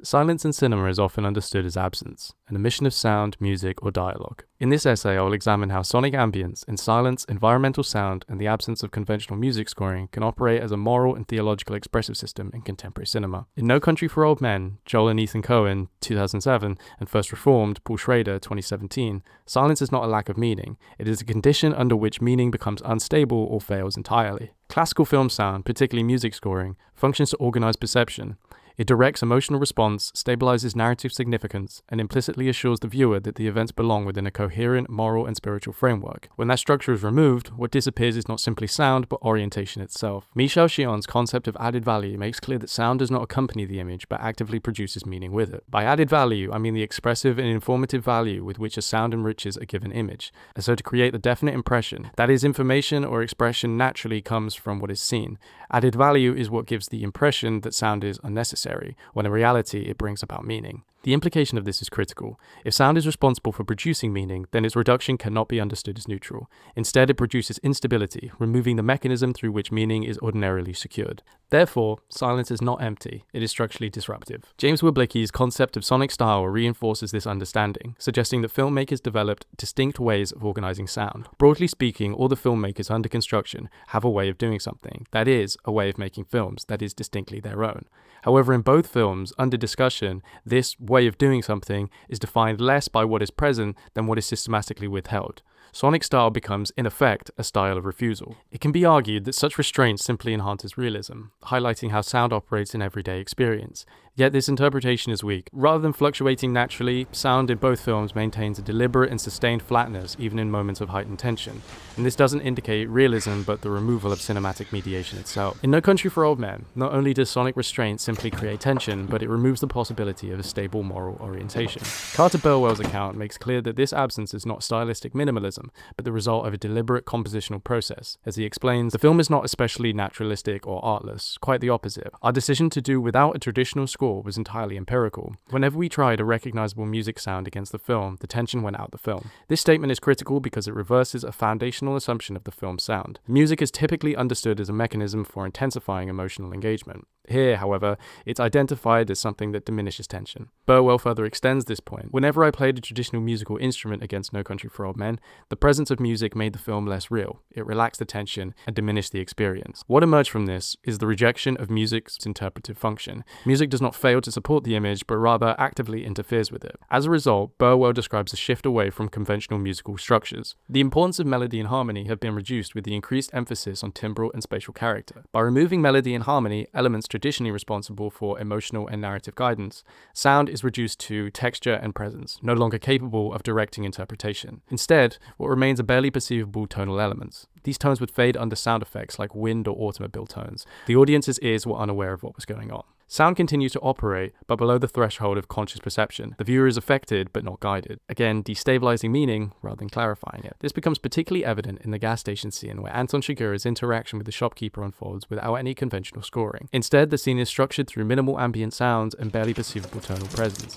Silence in cinema is often understood as absence, an omission of sound, music, or dialogue. In this essay, I will examine how sonic ambience in silence, environmental sound, and the absence of conventional music scoring can operate as a moral and theological expressive system in contemporary cinema. In No Country for Old Men, Joel and Ethan Coen, 2007, and First Reformed, Paul Schrader, 2017, silence is not a lack of meaning, it is a condition under which meaning becomes unstable or fails entirely. Classical film sound, particularly music scoring, functions to organize perception. It directs emotional response, stabilizes narrative significance, and implicitly assures the viewer that the events belong within a coherent moral and spiritual framework. When that structure is removed, what disappears is not simply sound, but orientation itself. Michel Chion's concept of added value makes clear that sound does not accompany the image, but actively produces meaning with it. By added value, I mean the expressive and informative value with which a sound enriches a given image. And so to create the definite impression, that is, information or expression naturally comes from what is seen. Added value is what gives the impression that sound is unnecessary, when in reality it brings about meaning. The implication of this is critical. If sound is responsible for producing meaning, then its reduction cannot be understood as neutral. Instead, it produces instability, removing the mechanism through which meaning is ordinarily secured. Therefore, silence is not empty, it is structurally disruptive. James Wiblicki's concept of sonic style reinforces this understanding, suggesting that filmmakers developed distinct ways of organizing sound. Broadly speaking, all the filmmakers under construction have a way of doing something, that is, a way of making films that is distinctly their own. However, in both films, under discussion, this way of doing something is defined less by what is present than what is systematically withheld. Sonic style becomes, in effect, a style of refusal. It can be argued that such restraint simply enhances realism, highlighting how sound operates in everyday experience. Yet this interpretation is weak. Rather than fluctuating naturally, sound in both films maintains a deliberate and sustained flatness even in moments of heightened tension. And this doesn't indicate realism, but the removal of cinematic mediation itself. In No Country for Old Men, not only does sonic restraint simply create tension, but it removes the possibility of a stable moral orientation. Carter Burwell's account makes clear that this absence is not stylistic minimalism, but the result of a deliberate compositional process. As he explains, the film is not especially naturalistic or artless, quite the opposite. Our decision to do without a traditional score was entirely empirical. Whenever we tried a recognizable music sound against the film, the tension went out the film. This statement is critical because it reverses a foundational assumption of the film's sound. Music is typically understood as a mechanism for intensifying emotional engagement. Here, however, it's identified as something that diminishes tension. Burwell further extends this point. Whenever I played a traditional musical instrument against No Country for Old Men, the presence of music made the film less real. It relaxed the tension and diminished the experience. What emerged from this is the rejection of music's interpretive function. Music does not fail to support the image, but rather actively interferes with it. As a result, Burwell describes a shift away from conventional musical structures. The importance of melody and harmony have been reduced with the increased emphasis on timbral and spatial character. By removing melody and harmony, elements traditionally responsible for emotional and narrative guidance, sound is reduced to texture and presence, no longer capable of directing interpretation. Instead, what remains are barely perceivable tonal elements. These tones would fade under sound effects like wind or automobile tones. The audience's ears were unaware of what was going on. Sound continues to operate, but below the threshold of conscious perception. The viewer is affected, but not guided. Again, destabilizing meaning rather than clarifying it. This becomes particularly evident in the gas station scene, where Anton Chigurh's interaction with the shopkeeper unfolds without any conventional scoring. Instead, the scene is structured through minimal ambient sounds and barely perceivable tonal presence.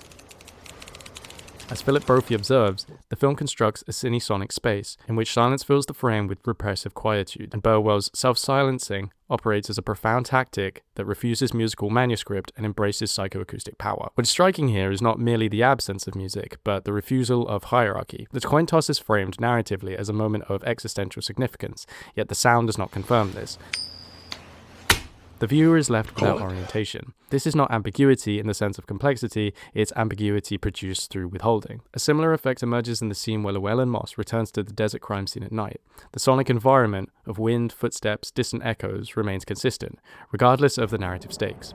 As Philip Brophy observes, the film constructs a cinesonic space, in which silence fills the frame with repressive quietude, and Burwell's self-silencing operates as a profound tactic that refuses musical manuscript and embraces psychoacoustic power. What's striking here is not merely the absence of music, but the refusal of hierarchy. The coin toss is framed narratively as a moment of existential significance, yet the sound does not confirm this. The viewer is left without orientation. This is not ambiguity in the sense of complexity, it's ambiguity produced through withholding. A similar effect emerges in the scene where Llewellyn Moss returns to the desert crime scene at night. The sonic environment of wind, footsteps, distant echoes remains consistent, regardless of the narrative stakes.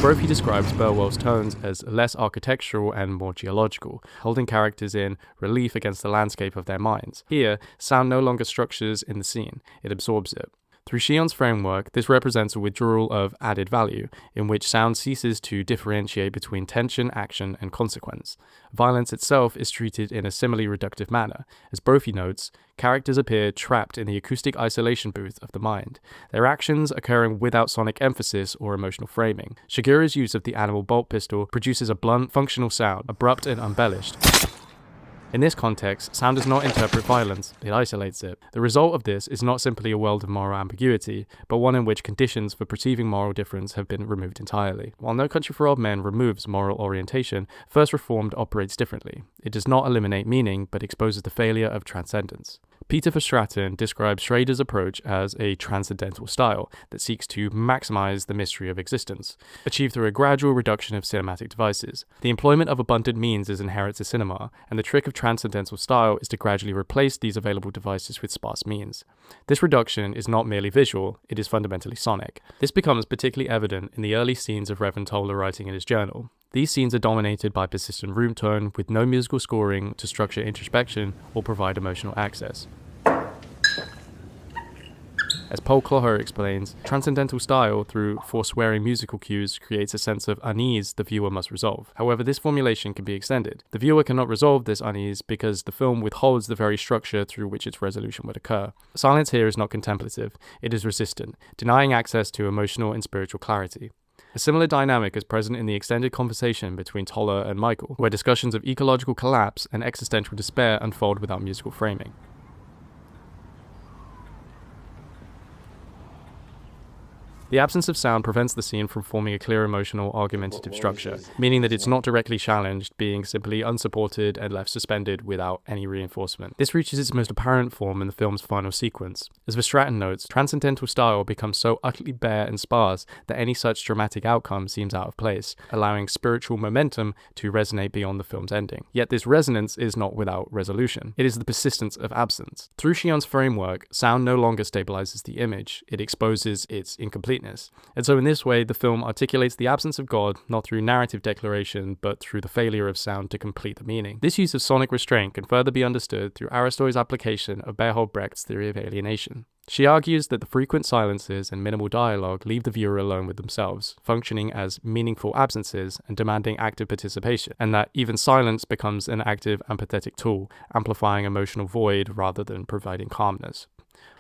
Brophy describes Burwell's tones as less architectural and more geological, holding characters in relief against the landscape of their minds. Here, sound no longer structures in the scene, it absorbs it. Through Chion's framework, this represents a withdrawal of added value, in which sound ceases to differentiate between tension, action, and consequence. Violence itself is treated in a similarly reductive manner. As Brophy notes, characters appear trapped in the acoustic isolation booth of the mind, their actions occurring without sonic emphasis or emotional framing. Chigurh's use of the animal bolt pistol produces a blunt, functional sound, abrupt and embellished. In this context, sound does not interpret violence, it isolates it. The result of this is not simply a world of moral ambiguity, but one in which conditions for perceiving moral difference have been removed entirely. While No Country for Old Men removes moral orientation, First Reformed operates differently. It does not eliminate meaning, but exposes the failure of transcendence. Peter Verstraeten describes Schrader's approach as a transcendental style that seeks to maximize the mystery of existence, achieved through a gradual reduction of cinematic devices. The employment of abundant means is inherent to cinema, and the trick of transcendental style is to gradually replace these available devices with sparse means. This reduction is not merely visual, it is fundamentally sonic. This becomes particularly evident in the early scenes of Reverend Toller writing in his journal. These scenes are dominated by persistent room tone with no musical scoring to structure introspection or provide emotional access. As Paul Cloher explains, transcendental style, through forswearing musical cues, creates a sense of unease the viewer must resolve. However, this formulation can be extended. The viewer cannot resolve this unease because the film withholds the very structure through which its resolution would occur. Silence here is not contemplative, it is resistant, denying access to emotional and spiritual clarity. A similar dynamic is present in the extended conversation between Toller and Michael, where discussions of ecological collapse and existential despair unfold without musical framing. The absence of sound prevents the scene from forming a clear emotional, argumentative structure, meaning that it's not directly challenged, being simply unsupported and left suspended without any reinforcement. This reaches its most apparent form in the film's final sequence. As Verstraeten notes, transcendental style becomes so utterly bare and sparse that any such dramatic outcome seems out of place, allowing spiritual momentum to resonate beyond the film's ending. Yet this resonance is not without resolution. It is the persistence of absence. Through Chion's framework, sound no longer stabilizes the image, it exposes its incompleteness. And so in this way, the film articulates the absence of God not through narrative declaration, but through the failure of sound to complete the meaning. This use of sonic restraint can further be understood through Aristo's application of Bertolt Brecht's theory of alienation. She argues that the frequent silences and minimal dialogue leave the viewer alone with themselves, functioning as meaningful absences and demanding active participation, and that even silence becomes an active and pathetic tool, amplifying emotional void rather than providing calmness.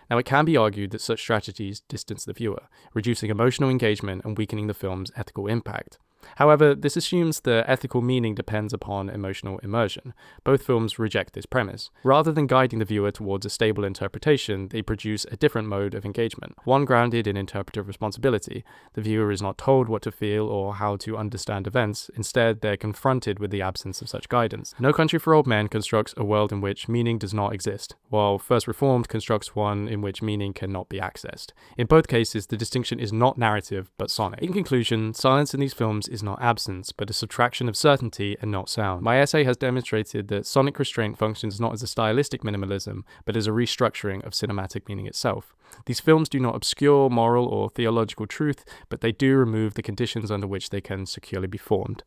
Now, it can be argued that such strategies distance the viewer, reducing emotional engagement and weakening the film's ethical impact. However, this assumes the ethical meaning depends upon emotional immersion. Both films reject this premise. Rather than guiding the viewer towards a stable interpretation, they produce a different mode of engagement, one grounded in interpretive responsibility. The viewer is not told what to feel or how to understand events, instead they're confronted with the absence of such guidance. No Country for Old Men constructs a world in which meaning does not exist, while First Reformed constructs one in which meaning cannot be accessed. In both cases, the distinction is not narrative, but sonic. In conclusion, silence in these films is not absence, but a subtraction of certainty and not sound. My essay has demonstrated that sonic restraint functions not as a stylistic minimalism, but as a restructuring of cinematic meaning itself. These films do not obscure moral or theological truth, but they do remove the conditions under which they can securely be formed.